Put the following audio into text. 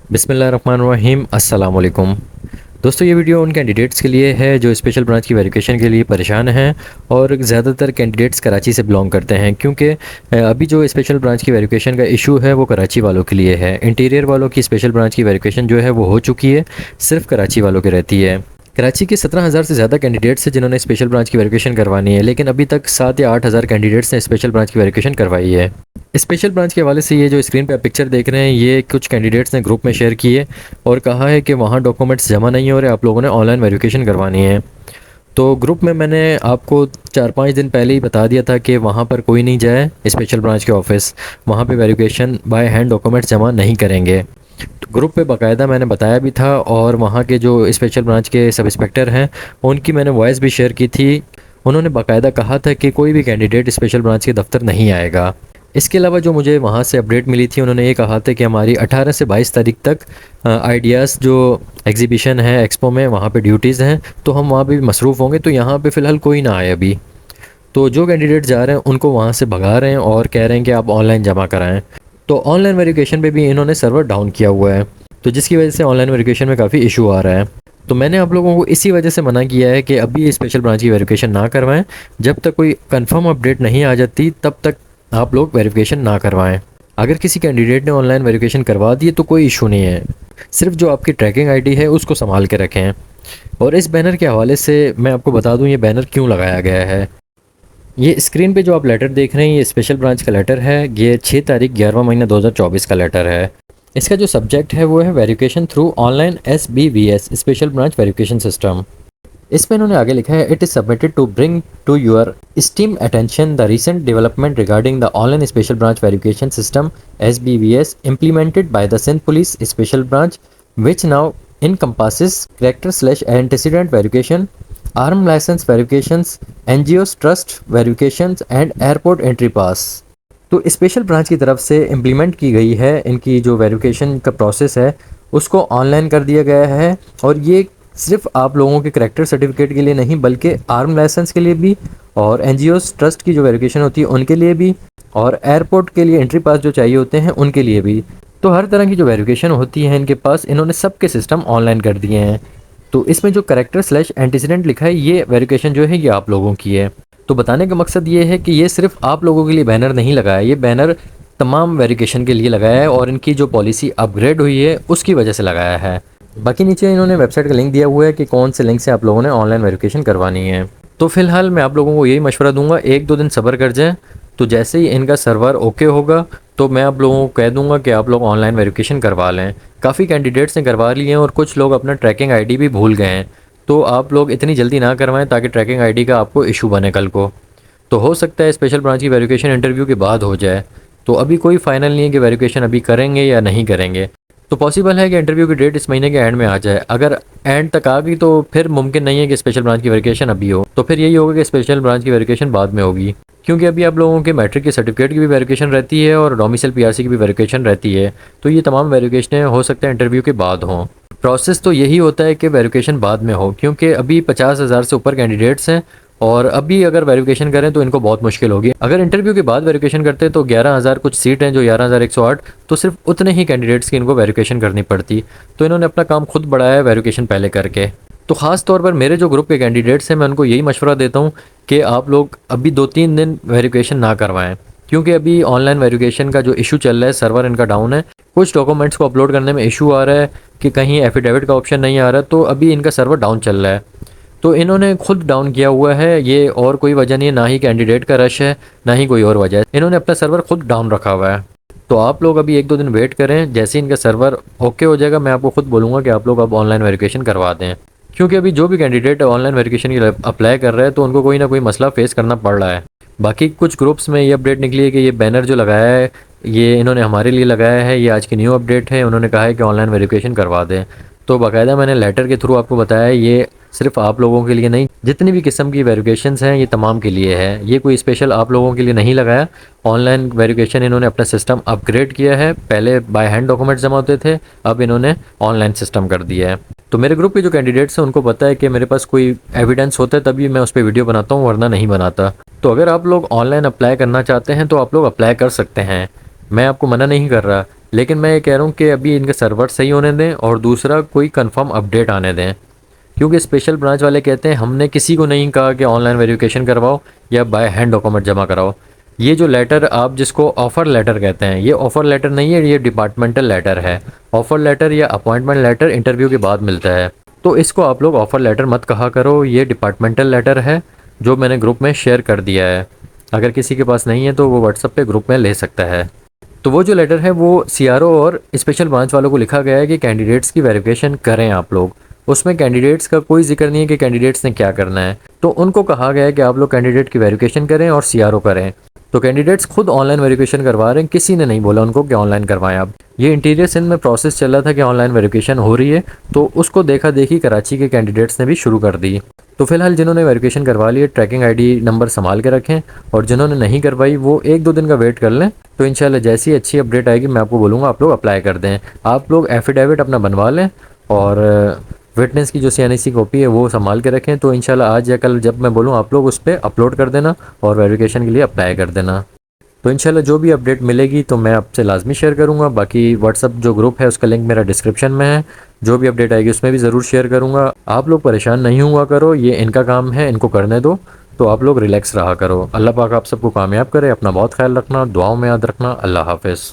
बिस्मिल्लाहिर्रहमानिर्रहीम अस्सलाम वालेकुम। दोस्तों, ये वीडियो उन कैंडिडेट्स के लिए है जो स्पेशल ब्रांच की वेरिफिकेशन के लिए परेशान हैं और ज़्यादातर कैंडिडेट्स कराची से बिलोंग करते हैं, क्योंकि अभी जो स्पेशल ब्रांच की वेरिफिकेशन का इशू है वो कराची वालों के लिए है। इंटीरियर वालों की स्पेशल ब्रांच की वेरिफिकेशन जो है वो हो चुकी है, सिर्फ कराची वालों की रहती है। कराची के 17,000 से ज़्यादा कैंडिडेट्स हैं जिन्होंने स्पेशल ब्रांच की वेरिफिकेशन करवानी है, लेकिन अभी तक 7 या 8,000 कैंडिडेट्स ने स्पेशल ब्रांच की वेरिफिकेशन करवाई है। स्पेशल ब्रांच के हवाले से ये जो स्क्रीन पे आप पिक्चर देख रहे हैं, ये कुछ कैंडिडेट्स ने ग्रुप में शेयर किए और कहा है कि वहाँ डॉक्यूमेंट्स जमा नहीं हो रहे, आप लोगों ने ऑनलाइन वेरिफिकेशन करवानी है। तो ग्रुप में मैंने आपको 4-5 दिन पहले ही बता दिया था कि वहाँ पर कोई नहीं जाए स्पेशल ब्रांच के ऑफिस, वहाँ पे वेरिफिकेशन बाय हैंड डॉक्यूमेंट्स जमा नहीं करेंगे। तो ग्रुप पे बाकायदा मैंने बताया भी था और वहाँ के जो स्पेशल ब्रांच के सब इंस्पेक्टर हैं उनकी मैंने वॉइस भी शेयर की थी। उन्होंने बाकायदा कहा था कि कोई भी कैंडिडेट स्पेशल ब्रांच के दफ्तर नहीं आएगा। इसके अलावा जो मुझे वहाँ से अपडेट मिली थी, उन्होंने ये कहा था कि हमारी 18 से 22 तारीख तक आइडियाज़ जो एग्जीबिशन है एक्सपो में, वहाँ पे ड्यूटीज़ हैं, तो हम वहाँ पे भी मसरूफ़ होंगे। तो यहाँ पे फ़िलहाल कोई ना आए अभी। तो जो कैंडिडेट जा रहे हैं उनको वहाँ से भगा रहे हैं और कह रहे हैं कि आप ऑनलाइन जमा कराएं। तो ऑनलाइन वेरिफिकेशन पे भी इन्होंने सर्वर डाउन किया हुआ है, तो जिसकी वजह से ऑनलाइन वेरिफिकेशन में काफ़ी इशू आ रहा है। तो मैंने आप लोगों को इसी वजह से मना किया है कि अभी स्पेशल ब्रांच की वेरिफिकेशन ना करवाएं। जब तक कोई कंफर्म अपडेट नहीं आ जाती तब तक आप लोग वेरिफिकेशन ना करवाएं। अगर किसी कैंडिडेट ने ऑनलाइन वेरिफिकेशन करवा दी है तो कोई इशू नहीं है, सिर्फ जो आपकी ट्रैकिंग आईडी है उसको संभाल के रखें। और इस बैनर के हवाले से मैं आपको बता दूं ये बैनर क्यों लगाया गया है। ये स्क्रीन पे जो आप लेटर देख रहे हैं ये स्पेशल ब्रांच का लेटर है। ये 6 तारीख 11वां महीना 2024 का लेटर है। इसका जो सब्जेक्ट है वो है verification through online SBVS special branch verification system. इसमें इन्होंने आगे लिखा है, it is submitted to bring to your esteemed attention the recent development regarding the online special branch verification system SBVS implemented by the Sindh Police Special Branch, which now encompasses character/antecedent verification, arm license verifications, NGOs trust verifications and airport entry pass। तो special branch की तरफ से implement की गई है, इनकी जो verification का प्रोसेस है उसको ऑनलाइन कर दिया गया है। और ये सिर्फ आप लोगों के करैक्टर सर्टिफिकेट के लिए नहीं बल्कि आर्म लाइसेंस के लिए भी, और NGOs ट्रस्ट की जो वेरिफिकेशन होती है उनके लिए भी, और एयरपोर्ट के लिए एंट्री पास जो चाहिए होते हैं उनके लिए भी। तो हर तरह की जो वेरिफिकेशन होती है इनके पास, इन्होंने सबके सिस्टम ऑनलाइन कर दिए हैं। तो इसमें जो करैक्टर/एंटीसीडेंट लिखा है ये वेरिफिकेशन जो है ये आप लोगों की है। तो बताने का मकसद ये है कि ये सिर्फ आप लोगों के लिए बैनर नहीं लगाया, ये बैनर तमाम वेरिफिकेशन के लिए लगाया है और इनकी जो पॉलिसी अपग्रेड हुई है उसकी वजह से लगाया है। बाकी नीचे इन्होंने वेबसाइट का लिंक दिया हुआ है कि कौन से लिंक से आप लोगों ने ऑनलाइन वेरिफिकेशन करवानी है। तो फिलहाल मैं आप लोगों को यही मशवरा दूंगा, 1-2 दिन सब्र कर जाएं। तो जैसे ही इनका सर्वर ओके होगा तो मैं आप लोगों को कह दूंगा कि आप लोग ऑनलाइन वेरिफिकेशन करवा लें। काफ़ी कैंडिडेट्स ने करवा लिए हैं और कुछ लोग अपना ट्रैकिंग आईडी भी भूल गए हैं। तो आप लोग इतनी जल्दी ना करवाएं ताकि ट्रैकिंग आईडी का आपको इशू बने कल को। तो हो सकता है स्पेशल ब्रांच की वेरिफिकेशन इंटरव्यू के बाद हो जाए। तो अभी कोई फाइनल नहीं है कि वेरिफिकेशन अभी करेंगे या नहीं करेंगे। तो पॉसिबल है कि इंटरव्यू की डेट इस महीने के एंड में आ जाए। अगर एंड तक आ गई तो फिर मुमकिन नहीं है कि स्पेशल ब्रांच की वेरिफिकेशन अभी हो, तो फिर यही होगा कि स्पेशल ब्रांच की वेरिफिकेशन बाद में होगी, क्योंकि अभी आप लोगों के मैट्रिक के सर्टिफिकेट की भी वेरिफिकेशन रहती है और डोमिसाइल PRC की भी वेरिफिकेशन रहती है। तो ये तमाम वेरिफिकेशन हो सकता है इंटरव्यू के बाद हों। प्रोसेस तो यही होता है कि वेरिफिकेशन बाद में हो, क्योंकि अभी 50,000 से ऊपर कैंडिडेट्स हैं और अभी अगर वेरिफिकेशन करें तो इनको बहुत मुश्किल होगी। अगर इंटरव्यू के बाद वेरिफिकेशन करते तो 11,000 कुछ सीट हैं जो 11,108, तो सिर्फ उतने ही कैंडिडेट्स की इनको वेरिफिकेशन करनी पड़ती। तो इन्होंने अपना काम खुद बढ़ाया है वेरिफिकेशन पहले करके। तो ख़ास तौर पर मेरे जो ग्रुप के कैंडिडेट्स हैं मैं उनको यही मशवरा देता हूँ कि आप लोग अभी 2-3 दिन वेरिफिकेशन ना करवाएं, क्योंकि अभी ऑनलाइन वेरिफिकेशन का जो इशू चल रहा है, सर्वर इनका डाउन है। कुछ डॉक्यूमेंट्स को अपलोड करने में इशू आ रहा है कि कहीं एफिडेविट का ऑप्शन नहीं आ रहा, तो अभी इनका सर्वर डाउन चल रहा है। तो इन्होंने खुद डाउन किया हुआ है ये, और कोई वजह नहीं है, ना ही कैंडिडेट का रश है ना ही कोई और वजह है। इन्होंने अपना सर्वर खुद डाउन रखा हुआ है। तो आप लोग अभी 1-2 दिन वेट करें, जैसे ही इनका सर्वर ओके हो जाएगा मैं आपको खुद बोलूँगा कि आप लोग अब ऑनलाइन वेरिफिकेशन करवा दें। क्योंकि अभी जो भी कैंडिडेट ऑनलाइन वेरिफिकेशन के लिए अप्लाई कर रहे हैं तो उनको कोई ना कोई मसला फेस करना पड़ रहा है। बाकी कुछ ग्रुप्स में ये अपडेट निकली है कि ये बैनर जो लगाया है ये इन्होंने हमारे लिए लगाया है, ये आज की न्यू अपडेट है। उन्होंने कहा है कि ऑनलाइन वेरिफिकेशन करवा दें। तो बाकायदा मैंने लेटर के थ्रू आपको बताया है, ये सिर्फ आप लोगों के लिए नहीं, जितनी भी किस्म की वेरिफिकेशंस हैं ये तमाम के लिए है। ये कोई स्पेशल आप लोगों के लिए नहीं लगाया। ऑनलाइन वेरिफिकेशन इन्होंने अपना सिस्टम अपग्रेड किया है। पहले बाय हैंड डॉक्यूमेंट जमा होते थे, अब इन्होंने ऑनलाइन सिस्टम कर दिया है। तो मेरे ग्रुप के जो कैंडिडेट्स हैं उनको पता है कि मेरे पास कोई एविडेंस होता है तभी मैं उस पर वीडियो बनाता हूँ, वरना नहीं बनाता। तो अगर आप लोग ऑनलाइन अप्लाई करना चाहते हैं तो आप लोग अप्लाई कर सकते हैं, मैं आपको मना नहीं कर रहा। लेकिन मैं ये कह रहा हूँ कि अभी इनके सर्वर सही होने दें और दूसरा कोई कंफर्म अपडेट आने दें, क्योंकि स्पेशल ब्रांच वाले कहते हैं हमने किसी को नहीं कहा कि ऑनलाइन वेरिफिकेशन करवाओ या बाय हैंड डॉक्यूमेंट जमा कराओ। ये जो लेटर आप जिसको ऑफ़र लेटर कहते हैं, ये ऑफ़र लेटर नहीं है, ये डिपार्टमेंटल लेटर है। ऑफ़र लेटर या अपॉइंटमेंट लेटर इंटरव्यू के बाद मिलता है, तो इसको आप लोग ऑफ़र लेटर मत कहा करो, ये डिपार्टमेंटल लेटर है जो मैंने ग्रुप में शेयर कर दिया है। अगर किसी के पास नहीं है तो वो व्हाट्सएप पे ग्रुप में ले सकता है। तो वो जो लेटर है वो सीआरओ और स्पेशल ब्रांच वालों को लिखा गया है कि कैंडिडेट्स की वेरिफिकेशन करें आप लोग। उसमें कैंडिडेट्स का कोई जिक्र नहीं है कि कैंडिडेट्स ने क्या करना है, तो उनको कहा गया है कि आप लोग कैंडिडेट की वेरिफिकेशन करें और सीआरओ करें। तो कैंडिडेट्स खुद ऑनलाइन वेरिफिकेशन करवा रहे हैं, किसी ने नहीं बोला उनको कि ऑनलाइन करवाएं आप। ये इंटीरियर सिंध में प्रोसेस चल रहा था कि ऑनलाइन वेरिफिकेशन हो रही है, तो उसको देखा देखी कराची के कैंडिडेट्स ने भी शुरू कर दी। तो फिलहाल जिन्होंने वेरिफिकेशन करवा ली है ट्रैकिंग आईडी नंबर संभाल के रखें, और जिन्होंने नहीं करवाई वो 1-2 दिन का वेट कर लें। तो इंशाल्लाह जैसी अच्छी अपडेट आएगी मैं आपको बोलूँगा, आप लोग अप्लाई कर दें। आप लोग एफिडेविट अपना बनवा लें और विटनेस की जो CNIC कॉपी है वो संभाल के रखें। तो इंशाल्लाह आज या कल जब मैं बोलूँ आप लोग उस पर अपलोड कर देना और वेरिफिकेशन के लिए अप्लाई कर देना। तो इंशाल्लाह जो भी अपडेट मिलेगी तो मैं आपसे लाजमी शेयर करूँगा। बाकी व्हाट्सअप जो ग्रुप है उसका लिंक मेरा डिस्क्रिप्शन में है, जो भी अपडेट आएगी उसमें भी ज़रूर शेयर करूँगा। आप लोग परेशान नहीं हुआ करो, ये इनका काम है, इनको करने दो। तो आप लोग रिलैक्स रहा करो। अल्लाह पाक आप सबको कामयाब करे। अपना बहुत ख्याल रखना, दुआओं में याद रखना। अल्लाह हाफ़िज़।